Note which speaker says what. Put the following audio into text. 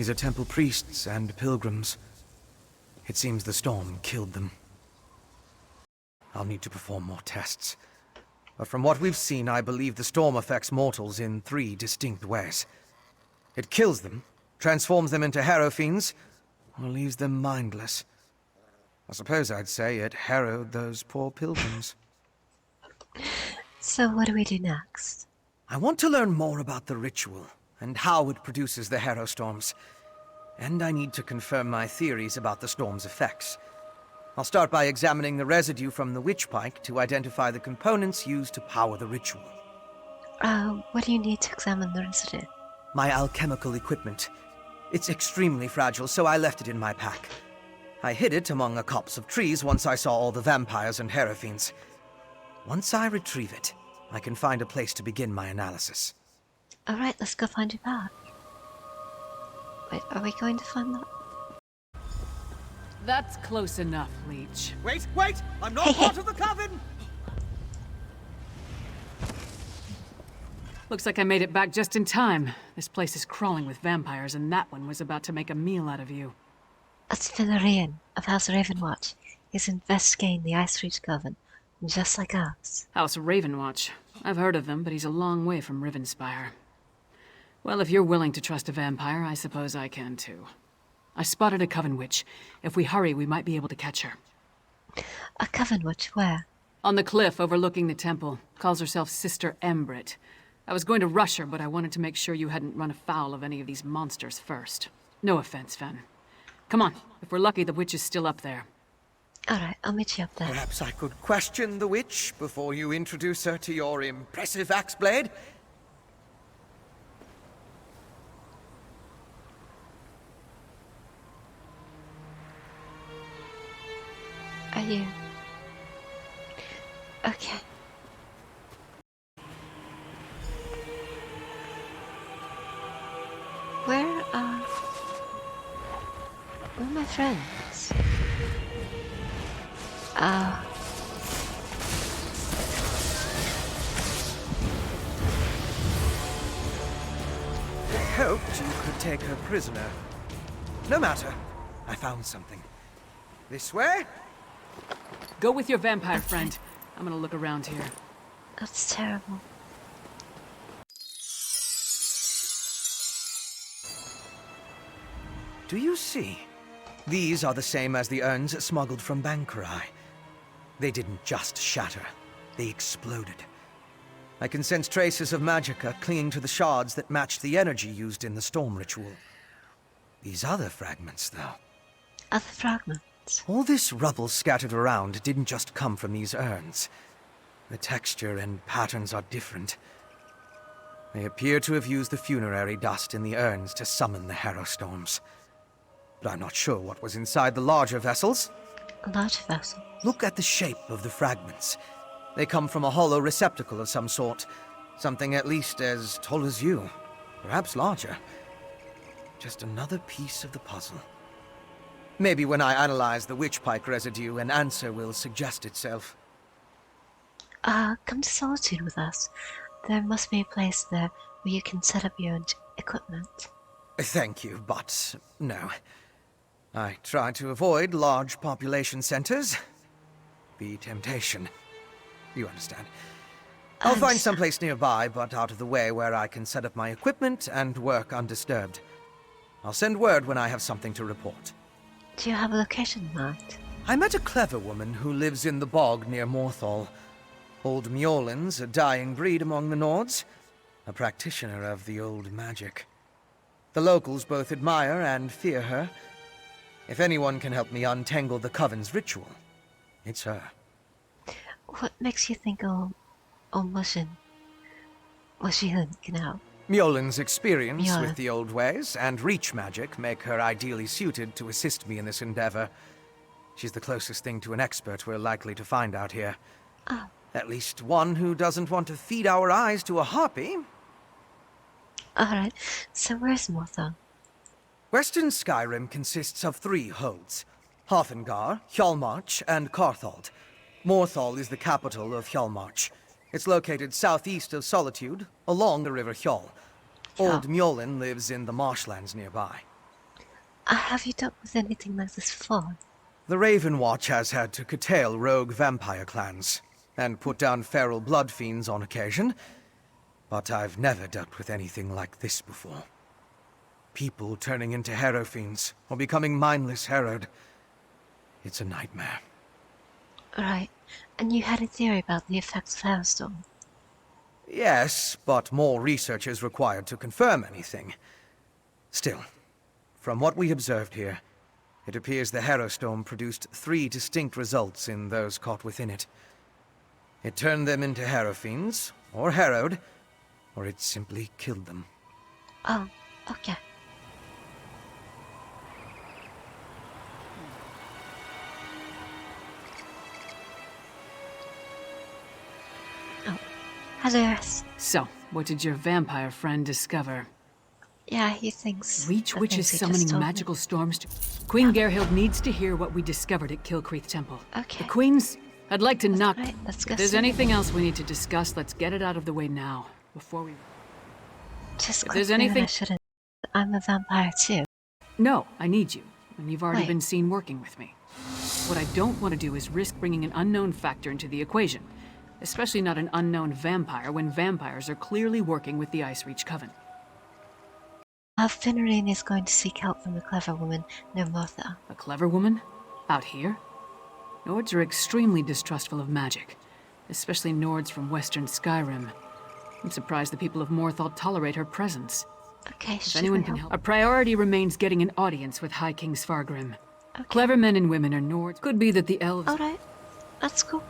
Speaker 1: These are temple priests and pilgrims. It seems the storm killed them. I'll need to perform more tests. But from what we've seen, I believe the storm affects mortals in 3 distinct ways. It kills them, transforms them into harrowfiends, or leaves them mindless. I suppose I'd say it harrowed those poor pilgrims.
Speaker 2: So what do we do next?
Speaker 1: I want to learn more about the ritual, and how it produces the harrow storms. And I need to confirm my theories about the storm's effects. I'll start by examining the residue from the witch pike to identify the components used to power the ritual.
Speaker 2: What do you need to examine the residue?
Speaker 1: My alchemical equipment. It's extremely fragile, so I left it in my pack. I hid it among a copse of trees once I saw all the vampires and harrowfiends. Once I retrieve it, I can find a place to begin my analysis.
Speaker 2: Alright, let's go find your pack. Wait, are we going to find that?
Speaker 3: That's close enough, Leech.
Speaker 1: Wait! I'm not part of the coven!
Speaker 3: Looks like I made it back just in time. This place is crawling with vampires, and that one was about to make a meal out of you.
Speaker 2: That's Fennorian of House Ravenwatch. He's investigating the Ice Reach Coven, just like us.
Speaker 3: House Ravenwatch. I've heard of them, but he's a long way from Rivenspire. Well, if you're willing to trust a vampire, I suppose I can too. I spotted a coven witch. If we hurry, we might be able to catch her.
Speaker 2: A coven witch? Where?
Speaker 3: On the cliff overlooking the temple. Calls herself Sister Embrit. I was going to rush her, but I wanted to make sure you hadn't run afoul of any of these monsters first. No offense, Fen. Come on. If we're lucky, the witch is still up there.
Speaker 2: Alright, I'll meet you up there.
Speaker 1: Perhaps I could question the witch before you introduce her to your impressive axe blade?
Speaker 2: Are you... Okay. Where are my friends?
Speaker 1: I hoped you could take her prisoner. No matter. I found something. This way?
Speaker 3: Go with your vampire friend. I'm gonna look around here.
Speaker 2: That's terrible.
Speaker 1: Do you see? These are the same as the urns smuggled from Bankarai. They didn't just shatter, they exploded. I can sense traces of magicka clinging to the shards that matched the energy used in the storm ritual. These other fragments, though.
Speaker 2: Other fragments?
Speaker 1: All this rubble scattered around didn't just come from these urns. The texture and patterns are different. They appear to have used the funerary dust in the urns to summon the harrow storms. But I'm not sure what was inside the larger vessels.
Speaker 2: Large vessels?
Speaker 1: Look at the shape of the fragments. They come from a hollow receptacle of some sort. Something at least as tall as you. Perhaps larger. Just another piece of the puzzle. Maybe when I analyze the witch pike residue, an answer will suggest itself.
Speaker 2: Come to Solitude with us. There must be a place there where you can set up your own equipment.
Speaker 1: Thank you, but no. I try to avoid large population centers. Be temptation. You understand. I'll find someplace nearby, but out of the way where I can set up my equipment and work undisturbed. I'll send word when I have something to report.
Speaker 2: Do you have a location in mind?
Speaker 1: I met a clever woman who lives in the bog near Morthal. Old Mjolnir's a dying breed among the Nords, a practitioner of the old magic. The locals both admire and fear her. If anyone can help me untangle the Coven's ritual, it's her.
Speaker 2: What makes you think Mushin can help?
Speaker 1: Mjolnir's experience with the old ways and reach magic make her ideally suited to assist me in this endeavor. She's the closest thing to an expert we're likely to find out here.
Speaker 2: Oh.
Speaker 1: At least one who doesn't want to feed our eyes to a harpy.
Speaker 2: Alright, so where's Morthal?
Speaker 1: Western Skyrim consists of 3 holds: Hothengar, Hjalmarch, and Carthald. Morthal is the capital of Hjalmarch. It's located southeast of Solitude, along the River Hjal. Old Mjolnir lives in the marshlands nearby.
Speaker 2: Have you dealt with anything like this before?
Speaker 1: The Ravenwatch has had to curtail rogue vampire clans, and put down feral blood fiends on occasion, but I've never dealt with anything like this before. People turning into harrowfiends, or becoming mindless harrowed. It's a nightmare.
Speaker 2: Right. And you had a theory about the effects of Hailstorm?
Speaker 1: Yes, but more research is required to confirm anything. Still, from what we observed here, it appears the Harrowstorm produced 3 distinct results in those caught within it. It turned them into harrowfiends, or harrowed, or it simply killed them.
Speaker 2: Oh, okay. Oh, hello.
Speaker 3: So, what did your vampire friend discover?
Speaker 2: Yeah, he thinks...
Speaker 3: Reach
Speaker 2: the
Speaker 3: witches
Speaker 2: things he just
Speaker 3: summoning
Speaker 2: told me.
Speaker 3: magical storms to... Queen Gerhild needs to hear what we discovered at Kilkreath Temple.
Speaker 2: Okay.
Speaker 3: The Queen's... I'd like to knock...
Speaker 2: Right, let's go
Speaker 3: If there's
Speaker 2: see.
Speaker 3: anything else we need to discuss, let's get it out of the way now, before we...
Speaker 2: Just
Speaker 3: if there's
Speaker 2: quickly,
Speaker 3: anything-
Speaker 2: I shouldn't... I'm a vampire too.
Speaker 3: No, I need you, and you've already
Speaker 2: Wait.
Speaker 3: been seen working with me. What I don't want to do is risk bringing an unknown factor into the equation, especially not an unknown vampire when vampires are clearly working with the Ice Reach Coven.
Speaker 2: Fennorian is going to seek help from a clever woman named Martha.
Speaker 3: A clever woman? Out here? Nords are extremely distrustful of magic, especially Nords from western Skyrim. I'm surprised the people of Morthal tolerate her presence.
Speaker 2: Okay,
Speaker 3: If
Speaker 2: should
Speaker 3: anyone
Speaker 2: we
Speaker 3: can
Speaker 2: help?
Speaker 3: help... Our priority remains getting an audience with High King Svargrim.
Speaker 2: Okay.
Speaker 3: Clever men and women are Nords. Could be that the elves...
Speaker 2: Alright, that's cool.